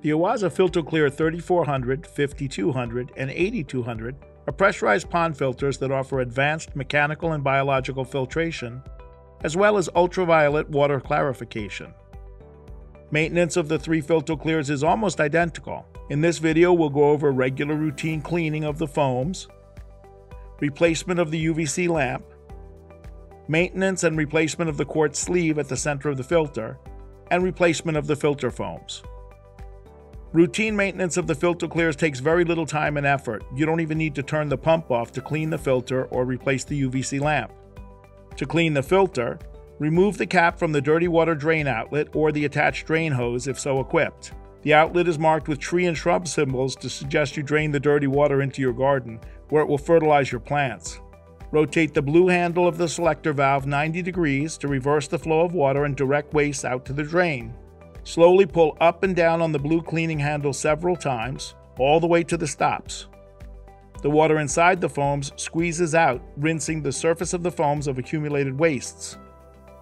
The Oase Filtoclear 3400, 5200, and 8200 are pressurized pond filters that offer advanced mechanical and biological filtration, as well as ultraviolet water clarification. Maintenance of the three FiltoClears is almost identical. In this video, we'll go over regular routine cleaning of the foams, replacement of the UVC lamp, maintenance and replacement of the quartz sleeve at the center of the filter, and replacement of the filter foams. Routine maintenance of the FiltoClears takes very little time and effort. You don't even need to turn the pump off to clean the filter or replace the UVC lamp. To clean the filter, remove the cap from the dirty water drain outlet or the attached drain hose if so equipped. The outlet is marked with tree and shrub symbols to suggest you drain the dirty water into your garden, where it will fertilize your plants. Rotate the blue handle of the selector valve 90 degrees to reverse the flow of water and direct waste out to the drain. Slowly pull up and down on the blue cleaning handle several times, all the way to the stops. The water inside the foams squeezes out, rinsing the surface of the foams of accumulated wastes.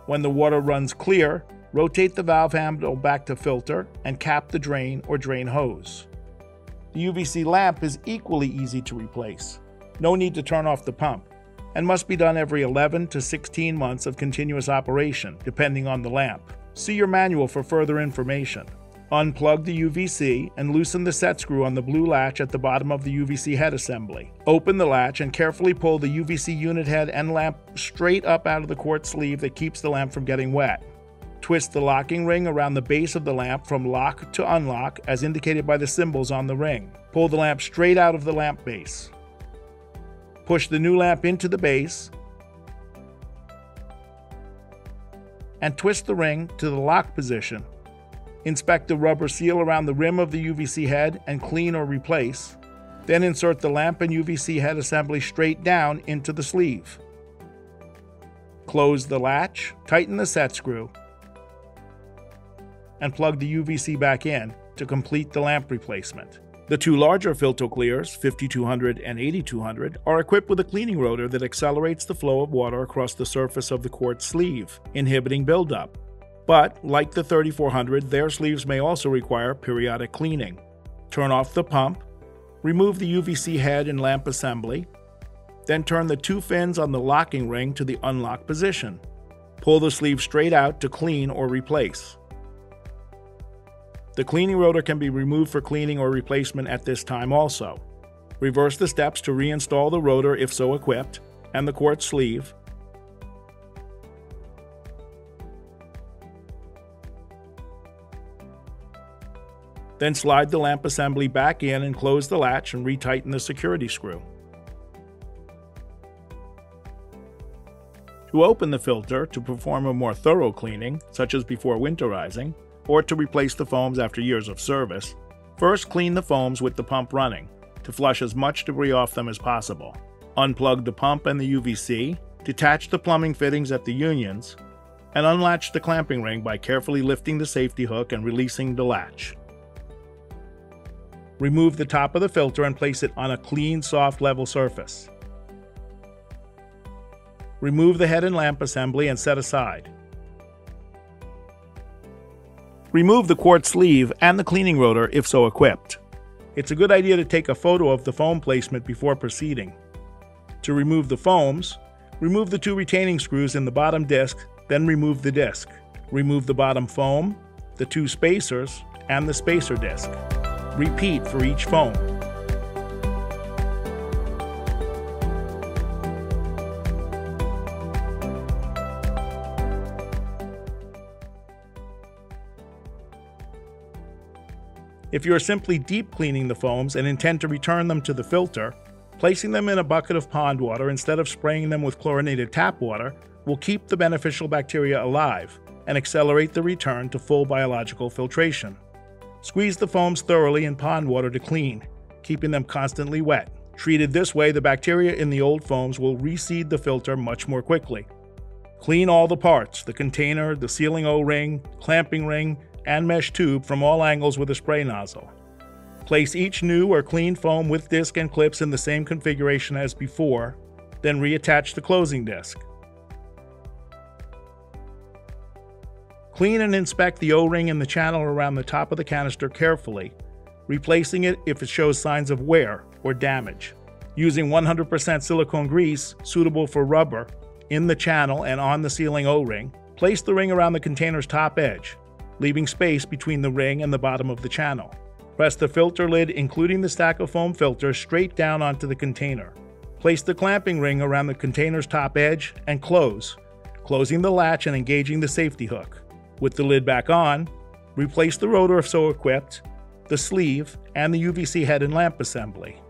When the water runs clear, rotate the valve handle back to filter and cap the drain or drain hose. The UVC lamp is equally easy to replace. No need to turn off the pump, and must be done every 11 to 16 months of continuous operation, depending on the lamp. See your manual for further information. Unplug the UVC and loosen the set screw on the blue latch at the bottom of the UVC head assembly. Open the latch and carefully pull the UVC unit head and lamp straight up out of the quartz sleeve that keeps the lamp from getting wet. Twist the locking ring around the base of the lamp from lock to unlock as indicated by the symbols on the ring. Pull the lamp straight out of the lamp base. Push the new lamp into the base and twist the ring to the lock position. Inspect the rubber seal around the rim of the UVC head and clean or replace. Then insert the lamp and UVC head assembly straight down into the sleeve. Close the latch, tighten the set screw, and plug the UVC back in to complete the lamp replacement. The two larger FiltoClears, 5200 and 8200, are equipped with a cleaning rotor that accelerates the flow of water across the surface of the quartz sleeve, inhibiting buildup. But, like the 3400, their sleeves may also require periodic cleaning. Turn off the pump, remove the UVC head and lamp assembly, then turn the two fins on the locking ring to the unlock position. Pull the sleeve straight out to clean or replace. The cleaning rotor can be removed for cleaning or replacement at this time also. Reverse the steps to reinstall the rotor if so equipped, and the quartz sleeve. Then slide the lamp assembly back in and close the latch and retighten the security screw. To open the filter to perform a more thorough cleaning, such as before winterizing, or to replace the foams after years of service, first clean the foams with the pump running, to flush as much debris off them as possible. Unplug the pump and the UVC, detach the plumbing fittings at the unions, and unlatch the clamping ring by carefully lifting the safety hook and releasing the latch. Remove the top of the filter and place it on a clean, soft, level surface. Remove the head and lamp assembly and set aside. Remove the quartz sleeve and the cleaning rotor if so equipped. It's a good idea to take a photo of the foam placement before proceeding. To remove the foams, remove the two retaining screws in the bottom disc, then remove the disc. Remove the bottom foam, the two spacers, and the spacer disc. Repeat for each foam. If you are simply deep cleaning the foams and intend to return them to the filter, placing them in a bucket of pond water instead of spraying them with chlorinated tap water will keep the beneficial bacteria alive and accelerate the return to full biological filtration. Squeeze the foams thoroughly in pond water to clean, keeping them constantly wet. Treated this way, the bacteria in the old foams will reseed the filter much more quickly. Clean all the parts, the container, the sealing O-ring, clamping ring, and mesh tube from all angles with a spray nozzle. Place each new or clean foam with disc and clips in the same configuration as before, then reattach the closing disc. Clean and inspect the O-ring in the channel around the top of the canister carefully, replacing it if it shows signs of wear or damage. Using 100% silicone grease, suitable for rubber, in the channel and on the sealing O-ring, place the ring around the container's top edge, leaving space between the ring and the bottom of the channel. Press the filter lid, including the stack of foam filters, straight down onto the container. Place the clamping ring around the container's top edge and close, closing the latch and engaging the safety hook. With the lid back on, replace the rotor if so equipped, the sleeve, and the UVC head and lamp assembly.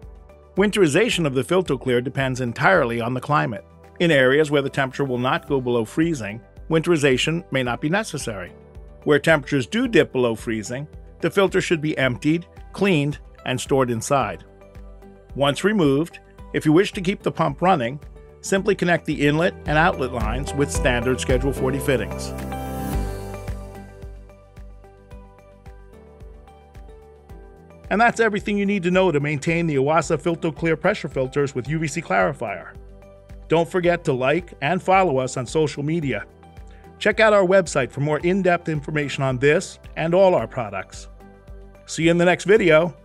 Winterization of the FiltoClear depends entirely on the climate. In areas where the temperature will not go below freezing, winterization may not be necessary. Where temperatures do dip below freezing, the filter should be emptied, cleaned, and stored inside. Once removed, if you wish to keep the pump running, simply connect the inlet and outlet lines with standard Schedule 40 fittings. And that's everything you need to know to maintain the Oase FiltoClear pressure filters with UVC clarifier. Don't forget to like and follow us on social media. Check out our website for more in-depth information on this and all our products. See you in the next video.